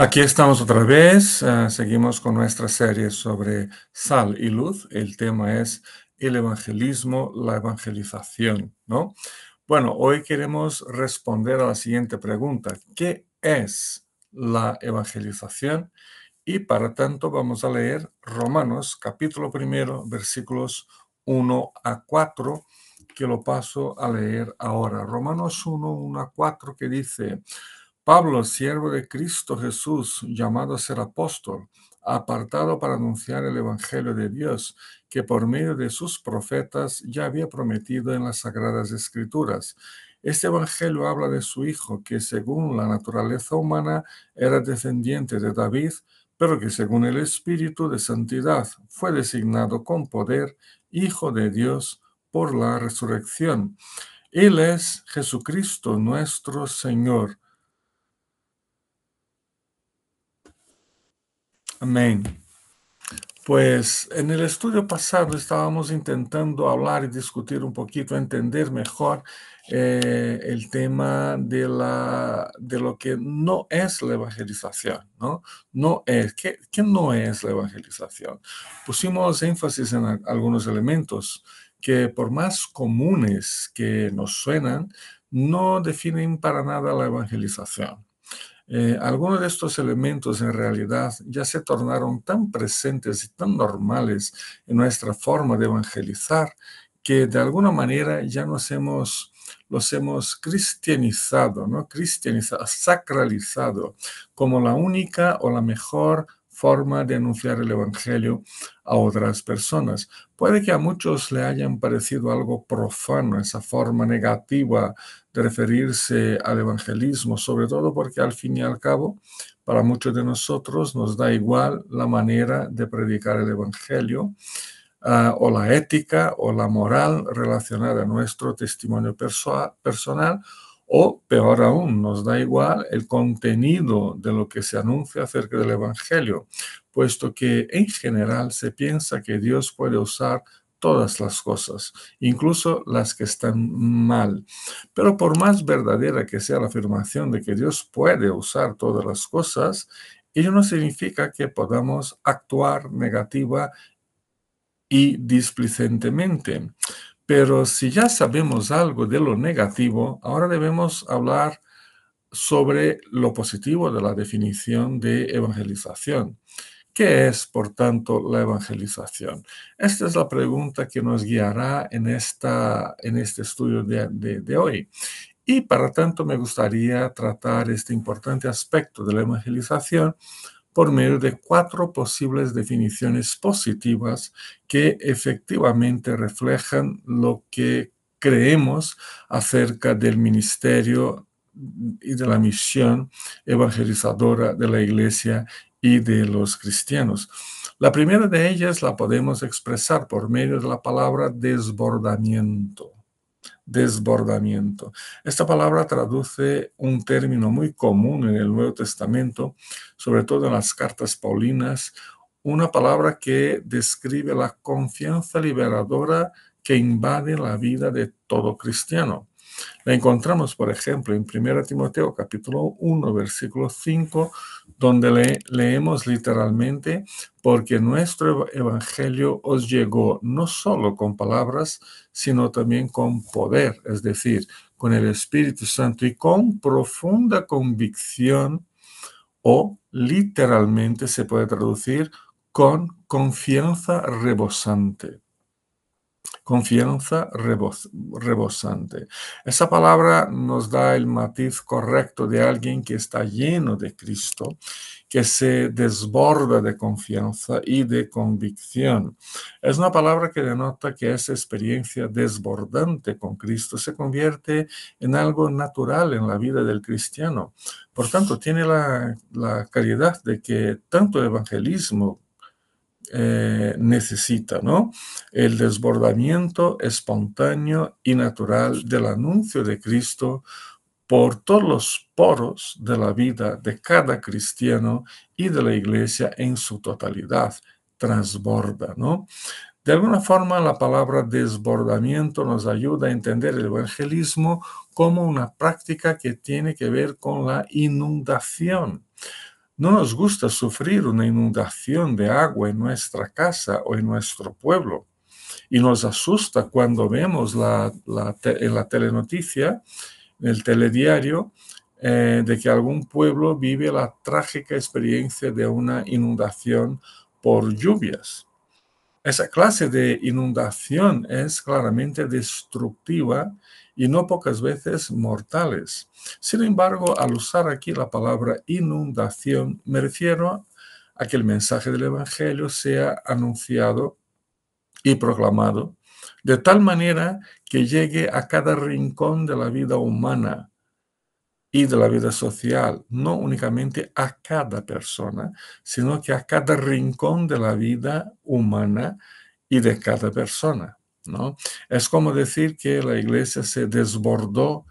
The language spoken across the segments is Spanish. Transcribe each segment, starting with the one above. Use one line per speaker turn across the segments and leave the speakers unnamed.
Aquí estamos otra vez, seguimos con nuestra serie sobre sal y luz. El tema es el evangelismo, la evangelización, ¿no? Bueno, hoy queremos responder a la siguiente pregunta: ¿qué es la evangelización? Y para tanto vamos a leer Romanos capítulo primero, versículos 1 a 4, que lo paso a leer ahora. Romanos 1 a 4, que dice: Pablo, siervo de Cristo Jesús, llamado a ser apóstol, apartado para anunciar el Evangelio de Dios, que por medio de sus profetas ya había prometido en las Sagradas Escrituras. Este Evangelio habla de su Hijo, que según la naturaleza humana era descendiente de David, pero que según el Espíritu de Santidad fue designado con poder Hijo de Dios por la resurrección. Él es Jesucristo nuestro Señor. Amén. Pues en el estudio pasado estábamos intentando hablar y discutir un poquito, entender mejor el tema de lo que no es la evangelización, ¿no? ¿Qué no es la evangelización? Pusimos énfasis en algunos elementos que, por más comunes que nos suenan, no definen para nada la evangelización. Algunos de estos elementos en realidad ya se tornaron tan presentes y tan normales en nuestra forma de evangelizar que de alguna manera ya los hemos cristianizado, ¿no? Cristianizado, sacralizado como la única o la mejor forma de anunciar el evangelio a otras personas. Puede que a muchos le hayan parecido algo profano esa forma negativa de referirse al evangelismo, sobre todo porque al fin y al cabo, para muchos de nosotros nos da igual la manera de predicar el evangelio, o la ética o la moral relacionada a nuestro testimonio personal, o peor aún, nos da igual el contenido de lo que se anuncia acerca del evangelio, puesto que en general se piensa que Dios puede usar todas las cosas, incluso las que están mal. Pero por más verdadera que sea la afirmación de que Dios puede usar todas las cosas, ello no significa que podamos actuar negativa y displicentemente. Pero si ya sabemos algo de lo negativo, ahora debemos hablar sobre lo positivo de la definición de evangelización. ¿Qué es, por tanto, la evangelización? Esta es la pregunta que nos guiará en este estudio de hoy. Y para tanto me gustaría tratar este importante aspecto de la evangelización por medio de 4 posibles definiciones positivas que efectivamente reflejan lo que creemos acerca del ministerio y de la misión evangelizadora de la Iglesia y de los cristianos. La primera de ellas la podemos expresar por medio de la palabra desbordamiento. Desbordamiento. Esta palabra traduce un término muy común en el Nuevo Testamento, sobre todo en las cartas paulinas, una palabra que describe la confianza liberadora que invade la vida de todo cristiano. La encontramos, por ejemplo, en 1 Timoteo capítulo 1, versículo 5, donde leemos literalmente: porque nuestro evangelio os llegó no solo con palabras, sino también con poder, es decir, con el Espíritu Santo y con profunda convicción, o literalmente se puede traducir con confianza rebosante. Confianza rebosante. Esa palabra nos da el matiz correcto de alguien que está lleno de Cristo, que se desborda de confianza y de convicción. Es una palabra que denota que esa experiencia desbordante con Cristo se convierte en algo natural en la vida del cristiano. Por tanto, tiene la calidad de que tanto el evangelismo necesita, ¿no? El desbordamiento espontáneo y natural del anuncio de Cristo por todos los poros de la vida de cada cristiano y de la iglesia en su totalidad. Transborda, ¿no? De alguna forma, la palabra desbordamiento nos ayuda a entender el evangelismo como una práctica que tiene que ver con la inundación. No nos gusta sufrir una inundación de agua en nuestra casa o en nuestro pueblo. Y nos asusta cuando vemos en la telenoticia, en el telediario, de que algún pueblo vive la trágica experiencia de una inundación por lluvias. Esa clase de inundación es claramente destructiva y no pocas veces mortales. Sin embargo, al usar aquí la palabra inundación, me refiero a que el mensaje del Evangelio sea anunciado y proclamado de tal manera que llegue a cada rincón de la vida humana y de la vida social, no únicamente a cada persona, sino que a cada rincón de la vida humana y de cada persona, ¿no? Es como decir que la iglesia se desbordó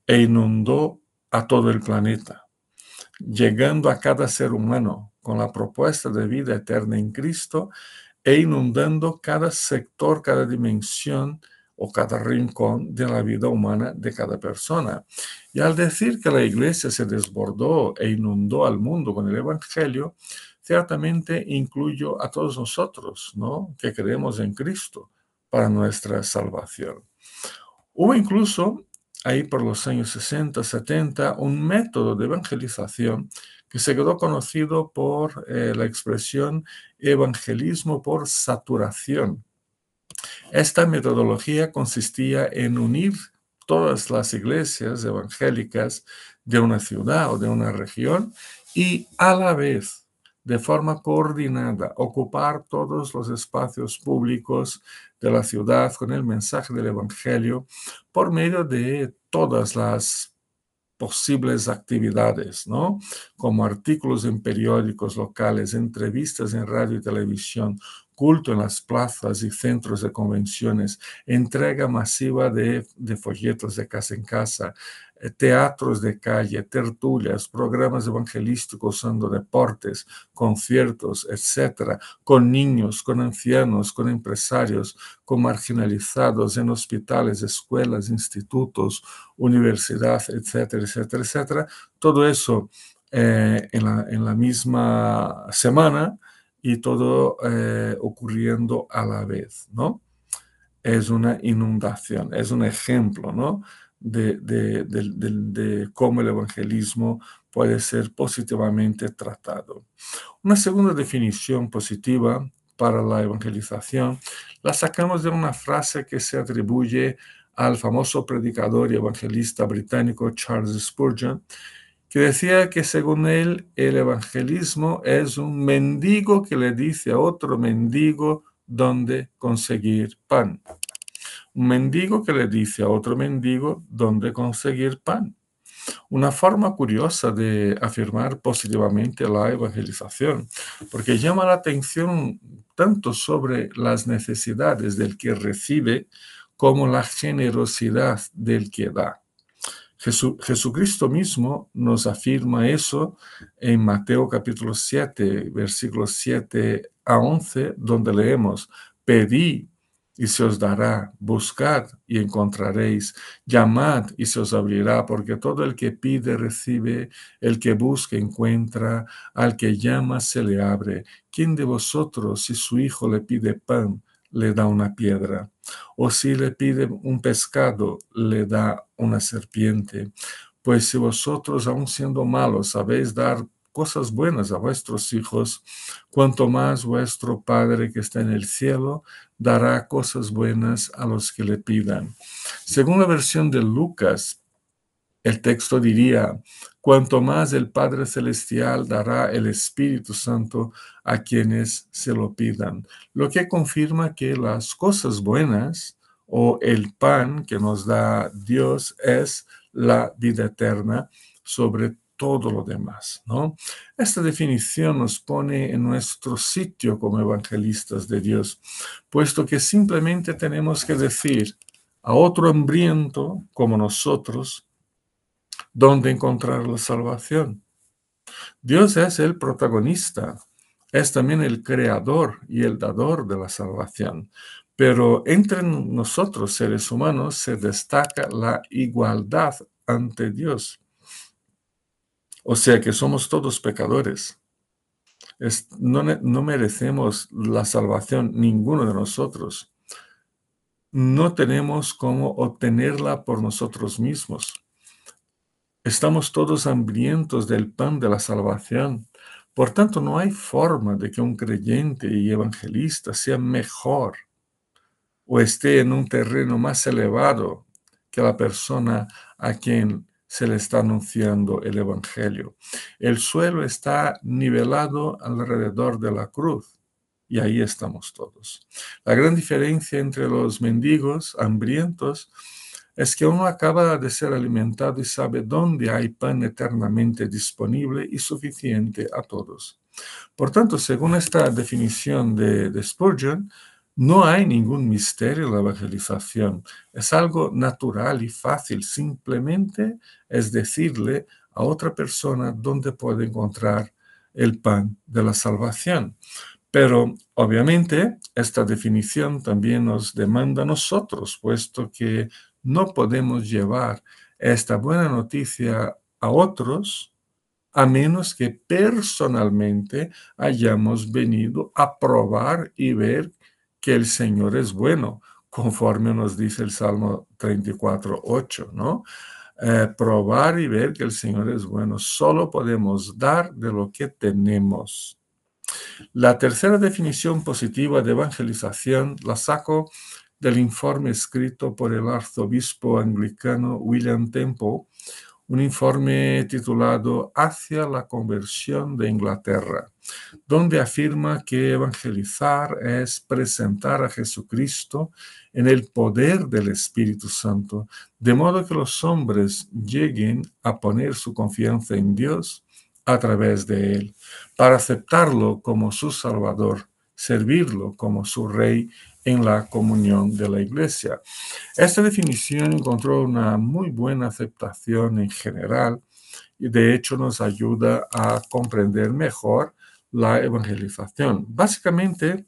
e inundó a todo el planeta, llegando a cada ser humano con la propuesta de vida eterna en Cristo e inundando cada sector, cada dimensión o cada rincón de la vida humana de cada persona. Y al decir que la iglesia se desbordó e inundó al mundo con el Evangelio, ciertamente incluyo a todos nosotros, ¿no?, que creemos en Cristo para nuestra salvación. Hubo incluso, ahí por los años 60, 70, un método de evangelización que se quedó conocido por la expresión evangelismo por saturación. Esta metodología consistía en unir todas las iglesias evangélicas de una ciudad o de una región y a la vez, de forma coordinada, ocupar todos los espacios públicos de la ciudad con el mensaje del Evangelio por medio de todas las posibles actividades, ¿no? Como artículos en periódicos locales, entrevistas en radio y televisión, culto en las plazas y centros de convenciones, entrega masiva de folletos de casa en casa, teatros de calle, tertulias, programas evangelísticos usando deportes, conciertos, etcétera, con niños, con ancianos, con empresarios, con marginalizados en hospitales, escuelas, institutos, universidad, etcétera, etcétera, etcétera. Todo eso en la misma semana y todo ocurriendo a la vez, ¿no? Es una inundación, es un ejemplo, ¿no?, de cómo el evangelismo puede ser positivamente tratado. Una segunda definición positiva para la evangelización la sacamos de una frase que se atribuye al famoso predicador y evangelista británico Charles Spurgeon, que decía que según él el evangelismo es un mendigo que le dice a otro mendigo dónde conseguir pan. Un mendigo que le dice a otro mendigo dónde conseguir pan. Una forma curiosa de afirmar positivamente la evangelización, porque llama la atención tanto sobre las necesidades del que recibe como la generosidad del que da. Jesucristo mismo nos afirma eso en Mateo capítulo 7, versículos 7 a 11, donde leemos: pedid y se os dará, buscad y encontraréis, llamad y se os abrirá, porque todo el que pide recibe, el que busca encuentra, al que llama se le abre. ¿Quién de vosotros, si su hijo le pide pan, le da una piedra? O si le pide un pescado, le da una serpiente. Pues si vosotros, aun siendo malos, sabéis dar cosas buenas a vuestros hijos, cuanto más vuestro Padre que está en el cielo dará cosas buenas a los que le pidan. Según la versión de Lucas, el texto diría: cuanto más el Padre Celestial dará el Espíritu Santo a quienes se lo pidan. Lo que confirma que las cosas buenas o el pan que nos da Dios es la vida eterna sobre todo lo demás, ¿no? Esta definición nos pone en nuestro sitio como evangelistas de Dios, puesto que simplemente tenemos que decir a otro hambriento como nosotros dónde encontrar la salvación. Dios es el protagonista, es también el creador y el dador de la salvación. Pero entre nosotros, seres humanos, se destaca la igualdad ante Dios. O sea que somos todos pecadores. No merecemos la salvación, ninguno de nosotros. No tenemos cómo obtenerla por nosotros mismos. Estamos todos hambrientos del pan de la salvación. Por tanto, no hay forma de que un creyente y evangelista sea mejor o esté en un terreno más elevado que la persona a quien se le está anunciando el Evangelio. El suelo está nivelado alrededor de la cruz y ahí estamos todos. La gran diferencia entre los mendigos hambrientos es que uno acaba de ser alimentado y sabe dónde hay pan eternamente disponible y suficiente a todos. Por tanto, según esta definición de Spurgeon, no hay ningún misterio en la evangelización. Es algo natural y fácil. Simplemente es decirle a otra persona dónde puede encontrar el pan de la salvación. Pero obviamente esta definición también nos demanda a nosotros, puesto que no podemos llevar esta buena noticia a otros a menos que personalmente hayamos venido a probar y ver que el Señor es bueno, conforme nos dice el Salmo 34:8, ¿no? Probar y ver que el Señor es bueno. Solo podemos dar de lo que tenemos. La tercera definición positiva de evangelización la saco del informe escrito por el arzobispo anglicano William Temple, un informe titulado Hacia la conversión de Inglaterra, donde afirma que evangelizar es presentar a Jesucristo en el poder del Espíritu Santo, de modo que los hombres lleguen a poner su confianza en Dios a través de Él, para aceptarlo como su Salvador, servirlo como su Rey en la comunión de la Iglesia. Esta definición encontró una muy buena aceptación en general y de hecho nos ayuda a comprender mejor la evangelización. Básicamente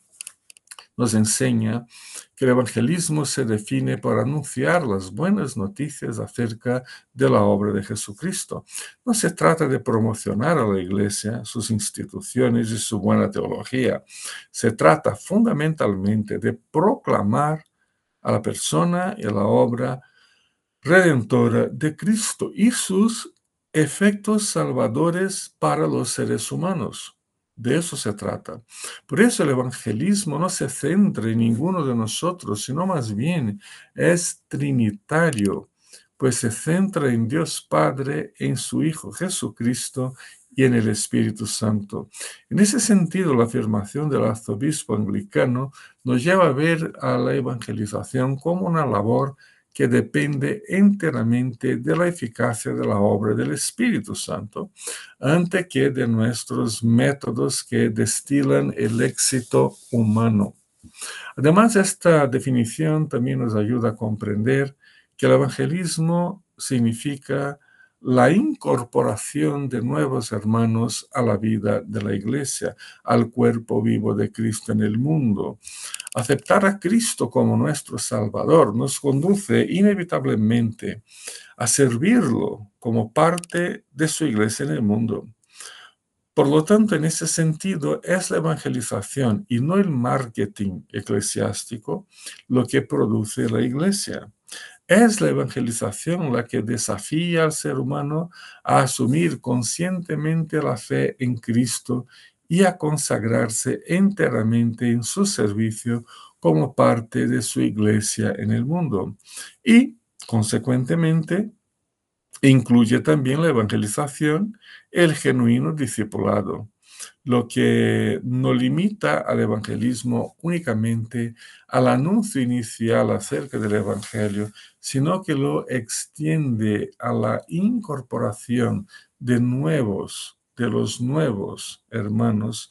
nos enseña que el evangelismo se define por anunciar las buenas noticias acerca de la obra de Jesucristo. No se trata de promocionar a la Iglesia, sus instituciones y su buena teología. Se trata fundamentalmente de proclamar a la persona y a la obra redentora de Cristo y sus efectos salvadores para los seres humanos. De eso se trata. Por eso el evangelismo no se centra en ninguno de nosotros, sino más bien es trinitario, pues se centra en Dios Padre, en su Hijo Jesucristo y en el Espíritu Santo. En ese sentido, la afirmación del arzobispo anglicano nos lleva a ver a la evangelización como una labor que depende enteramente de la eficacia de la obra del Espíritu Santo, antes que de nuestros métodos que destilan el éxito humano. Además, esta definición también nos ayuda a comprender que el evangelismo significa la incorporación de nuevos hermanos a la vida de la Iglesia, al cuerpo vivo de Cristo en el mundo. Aceptar a Cristo como nuestro Salvador nos conduce inevitablemente a servirlo como parte de su iglesia en el mundo. Por lo tanto, en ese sentido, es la evangelización y no el marketing eclesiástico lo que produce la iglesia. Es la evangelización la que desafía al ser humano a asumir conscientemente la fe en Cristo y a consagrarse enteramente en su servicio como parte de su iglesia en el mundo. Y, consecuentemente, incluye también la evangelización el genuino discipulado, lo que no limita al evangelismo únicamente al anuncio inicial acerca del Evangelio, sino que lo extiende a la incorporación de los nuevos hermanos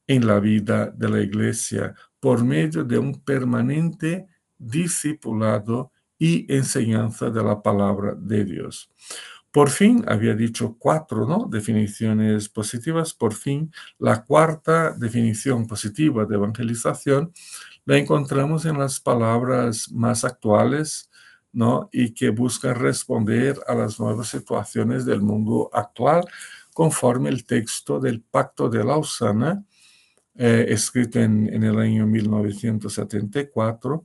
en la vida de la Iglesia por medio de un permanente discipulado y enseñanza de la palabra de Dios. Por fin, había dicho 4, ¿no?, definiciones positivas. Por fin, la cuarta definición positiva de evangelización la encontramos en las palabras más actuales, ¿no?, y que buscan responder a las nuevas situaciones del mundo actual, conforme el texto del Pacto de Lausana, escrito en el año 1974,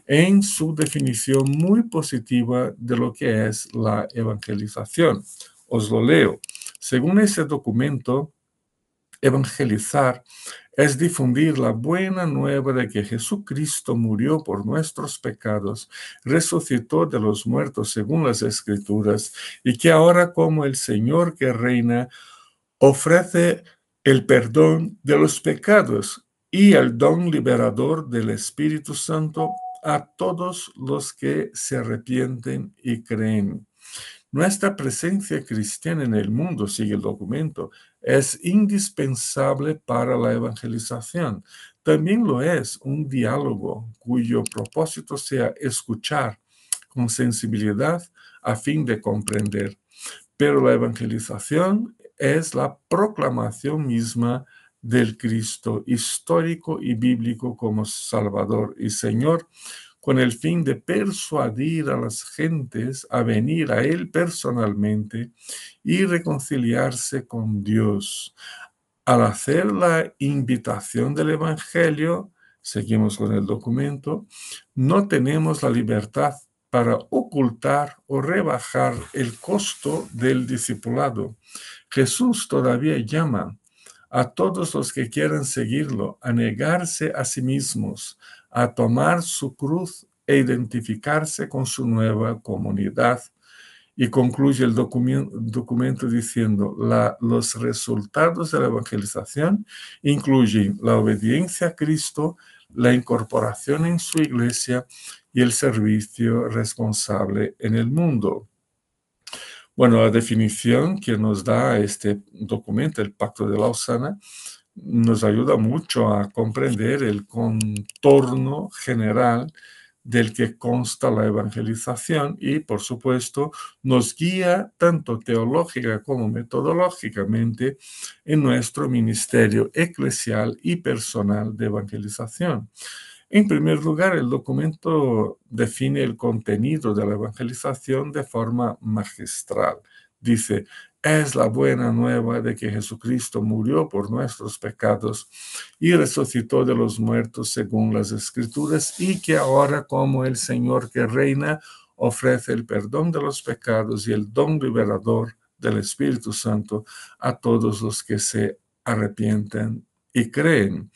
en su definición muy positiva de lo que es la evangelización. Os lo leo. Según ese documento, evangelizar es difundir la buena nueva de que Jesucristo murió por nuestros pecados, resucitó de los muertos según las Escrituras, y que ahora como el Señor que reina, ofrece el perdón de los pecados y el don liberador del Espíritu Santo a todos los que se arrepienten y creen. Nuestra presencia cristiana en el mundo, sigue el documento, es indispensable para la evangelización. También lo es un diálogo cuyo propósito sea escuchar con sensibilidad a fin de comprender. Pero la evangelización es la proclamación misma del Cristo histórico y bíblico como Salvador y Señor, con el fin de persuadir a las gentes a venir a Él personalmente y reconciliarse con Dios. Al hacer la invitación del Evangelio, seguimos con el documento, no tenemos la libertad para ocultar o rebajar el costo del discipulado. Jesús todavía llama a todos los que quieran seguirlo a negarse a sí mismos, a tomar su cruz e identificarse con su nueva comunidad. Y concluye el documento diciendo, los resultados de la evangelización incluyen la obediencia a Cristo, la incorporación en su iglesia y el servicio responsable en el mundo. Bueno, la definición que nos da este documento, el Pacto de Lausana, nos ayuda mucho a comprender el contorno general del que consta la evangelización y, por supuesto, nos guía tanto teológica como metodológicamente en nuestro ministerio eclesial y personal de evangelización. En primer lugar, el documento define el contenido de la evangelización de forma magistral. Dice, es la buena nueva de que Jesucristo murió por nuestros pecados y resucitó de los muertos según las Escrituras, y que ahora, como el Señor que reina, ofrece el perdón de los pecados y el don liberador del Espíritu Santo a todos los que se arrepienten y creen.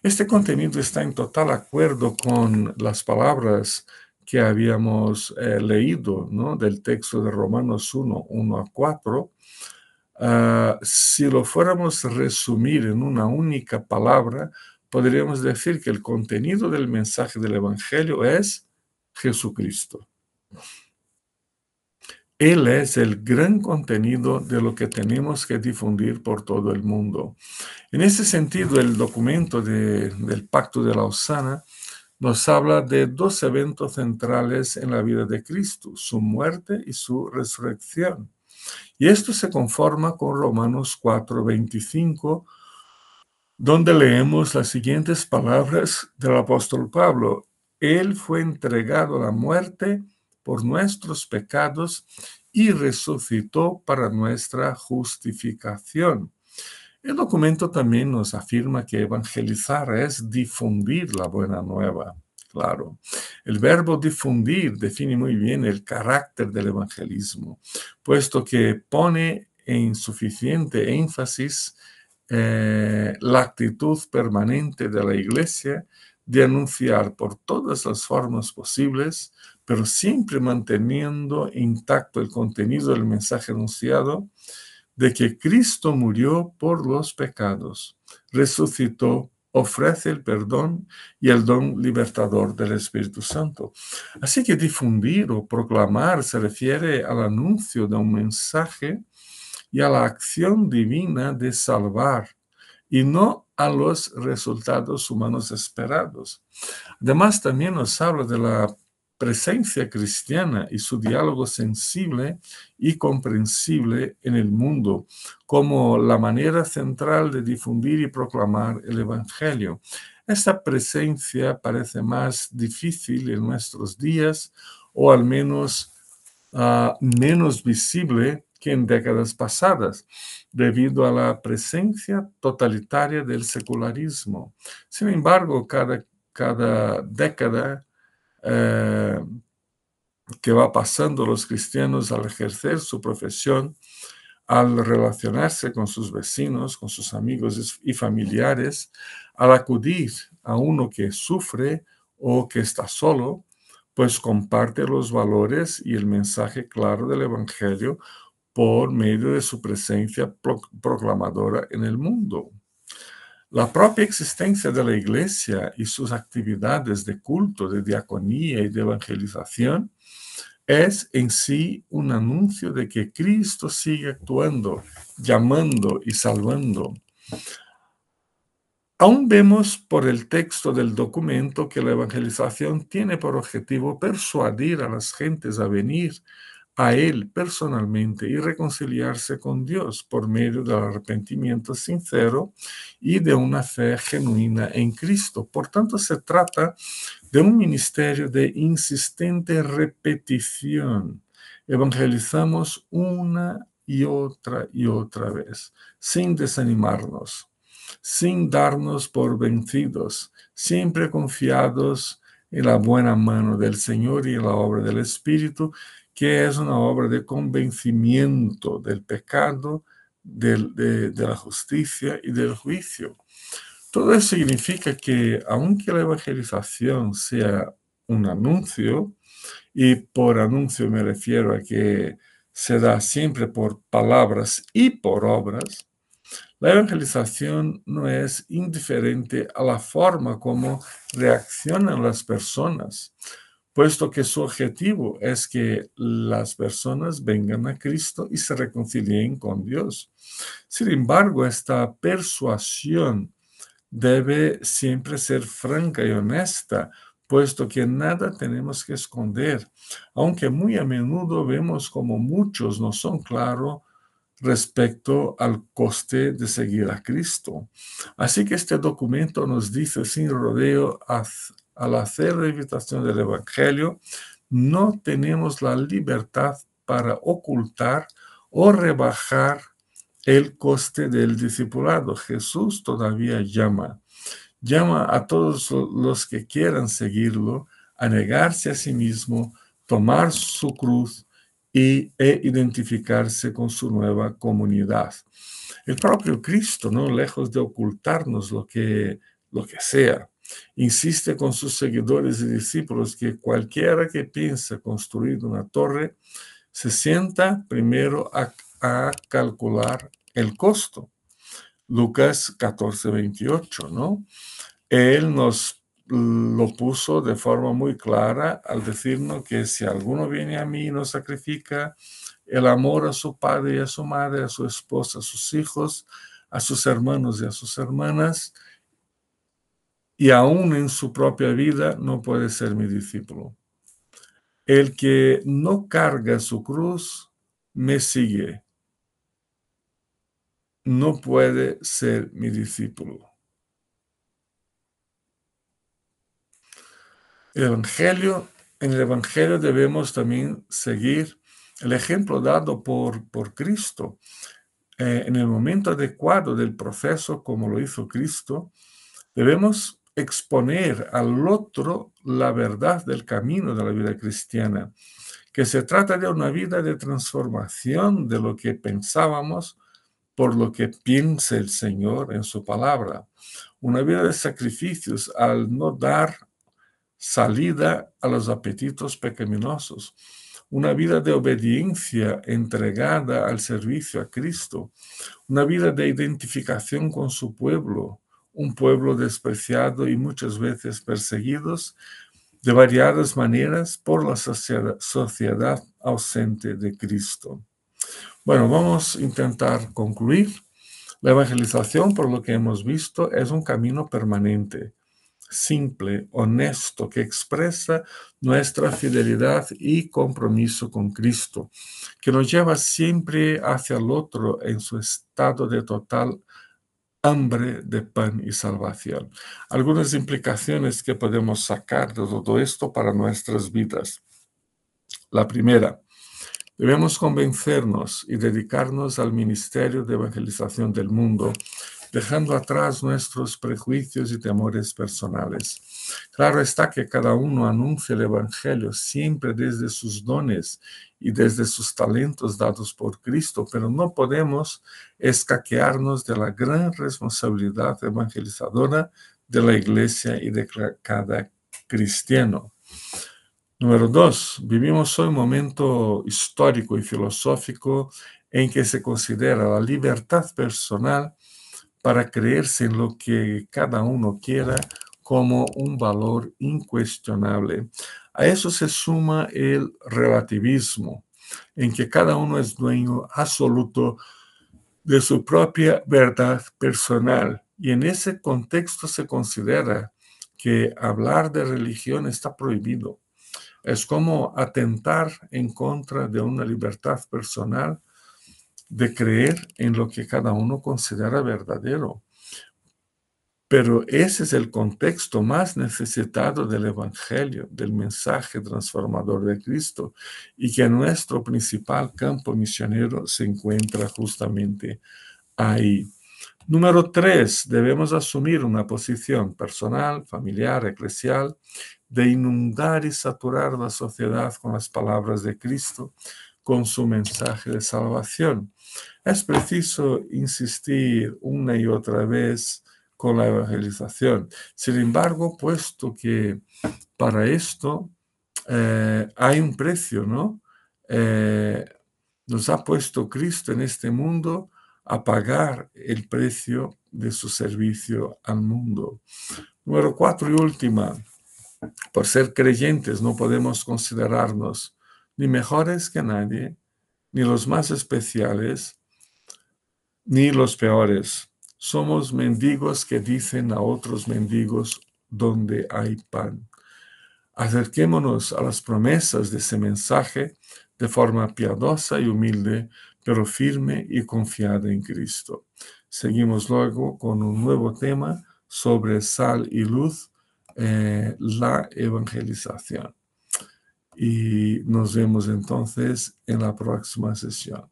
Este contenido está en total acuerdo con las palabras que habíamos leído, ¿no?, del texto de Romanos 1, 1 a 4. Si lo fuéramos a resumir en una única palabra, podríamos decir que el contenido del mensaje del Evangelio es Jesucristo. Él es el gran contenido de lo que tenemos que difundir por todo el mundo. En ese sentido, el documento del Pacto de Lausana nos habla de dos eventos centrales en la vida de Cristo, su muerte y su resurrección. Y esto se conforma con Romanos 4:25, donde leemos las siguientes palabras del apóstol Pablo. Él fue entregado a la muerte por nuestros pecados y resucitó para nuestra justificación. El documento también nos afirma que evangelizar es difundir la buena nueva. Claro, el verbo difundir define muy bien el carácter del evangelismo, puesto que pone en suficiente énfasis la actitud permanente de la Iglesia de anunciar por todas las formas posibles, pero siempre manteniendo intacto el contenido del mensaje anunciado, de que Cristo murió por los pecados, resucitó, ofrece el perdón y el don libertador del Espíritu Santo. Así que difundir o proclamar se refiere al anuncio de un mensaje y a la acción divina de salvar, y no a los resultados humanos esperados. Además, también nos habla de la presencia cristiana y su diálogo sensible y comprensible en el mundo, como la manera central de difundir y proclamar el Evangelio. Esta presencia parece más difícil en nuestros días, o al menos menos visible que en décadas pasadas, debido a la presencia totalitaria del secularismo. Sin embargo, cada década eh, que va pasando, los cristianos al ejercer su profesión, al relacionarse con sus vecinos, con sus amigos y familiares, al acudir a uno que sufre o que está solo, pues comparte los valores y el mensaje claro del Evangelio por medio de su presencia proclamadora en el mundo. La propia existencia de la Iglesia y sus actividades de culto, de diaconía y de evangelización es en sí un anuncio de que Cristo sigue actuando, llamando y salvando. Aún vemos por el texto del documento que la evangelización tiene por objetivo persuadir a las gentes a venir a Él personalmente y reconciliarse con Dios por medio del arrepentimiento sincero y de una fe genuina en Cristo. Por tanto, se trata de un ministerio de insistente repetición. Evangelizamos una y otra vez, sin desanimarnos, sin darnos por vencidos, siempre confiados en la buena mano del Señor y en la obra del Espíritu, que es una obra de convencimiento del pecado, de la justicia y del juicio. Todo eso significa que aunque la evangelización sea un anuncio, y por anuncio me refiero a que se da siempre por palabras y por obras, la evangelización no es indiferente a la forma como reaccionan las personas, puesto que su objetivo es que las personas vengan a Cristo y se reconcilien con Dios. Sin embargo, esta persuasión debe siempre ser franca y honesta, puesto que nada tenemos que esconder, aunque muy a menudo vemos como muchos no son claros respecto al coste de seguir a Cristo. Así que este documento nos dice sin rodeo, al hacer la invitación del Evangelio, no tenemos la libertad para ocultar o rebajar el coste del discipulado. Jesús todavía llama a todos los que quieran seguirlo a negarse a sí mismo, tomar su cruz e identificarse con su nueva comunidad. El propio Cristo, ¿no? Lejos de ocultarnos lo que sea, insiste con sus seguidores y discípulos que cualquiera que piense construir una torre se sienta primero a calcular el costo. Lucas 14:28, ¿no? Él nos lo puso de forma muy clara al decirnos que si alguno viene a mí y no sacrifica el amor a su padre y a su madre, a su esposa, a sus hijos, a sus hermanos y a sus hermanas, y aún en su propia vida, no puede ser mi discípulo. El que no carga su cruz, me sigue. No puede ser mi discípulo. En el Evangelio debemos también seguir el ejemplo dado por Cristo. En el momento adecuado del proceso, como lo hizo Cristo, debemos exponer al otro la verdad del camino de la vida cristiana, que se trata de una vida de transformación de lo que pensábamos por lo que piensa el Señor en su palabra, una vida de sacrificios al no dar salida a los apetitos pecaminosos, una vida de obediencia entregada al servicio a Cristo, una vida de identificación con su pueblo, un pueblo despreciado y muchas veces perseguidos de variadas maneras por la sociedad ausente de Cristo. Bueno, vamos a intentar concluir. La evangelización, por lo que hemos visto, es un camino permanente, simple, honesto, que expresa nuestra fidelidad y compromiso con Cristo, que nos lleva siempre hacia el otro en su estado de total hambre de pan y salvación. Algunas implicaciones que podemos sacar de todo esto para nuestras vidas. La primera, Debemos convencernos y dedicarnos al ministerio de evangelización del mundo, dejando atrás nuestros prejuicios y temores personales. Claro está que cada uno anuncia el Evangelio siempre desde sus dones y desde sus talentos dados por Cristo, pero no podemos escaquearnos de la gran responsabilidad evangelizadora de la Iglesia y de cada cristiano. Número 2, vivimos hoy un momento histórico y filosófico en que se considera la libertad personal para creerse en lo que cada uno quiera como un valor incuestionable. A eso se suma el relativismo, en que cada uno es dueño absoluto de su propia verdad personal. Y en ese contexto se considera que hablar de religión está prohibido. Es como atentar en contra de una libertad personal de creer en lo que cada uno considera verdadero. Pero ese es el contexto más necesitado del Evangelio, del mensaje transformador de Cristo, y que nuestro principal campo misionero se encuentra justamente ahí. Número 3, debemos asumir una posición personal, familiar, eclesial, de inundar y saturar la sociedad con las palabras de Cristo, con su mensaje de salvación. Es preciso insistir una y otra vez con la evangelización. Sin embargo, puesto que para esto hay un precio, ¿no? Nos ha puesto Cristo en este mundo a pagar el precio de su servicio al mundo. Número 4 y última, por ser creyentes no podemos considerarnos ni mejores que nadie, ni los más especiales, ni los peores. Somos mendigos que dicen a otros mendigos donde hay pan. Acerquémonos a las promesas de ese mensaje de forma piadosa y humilde, pero firme y confiada en Cristo. Seguimos luego con un nuevo tema sobre sal y luz, la evangelización. Y nos vemos entonces en la próxima sesión.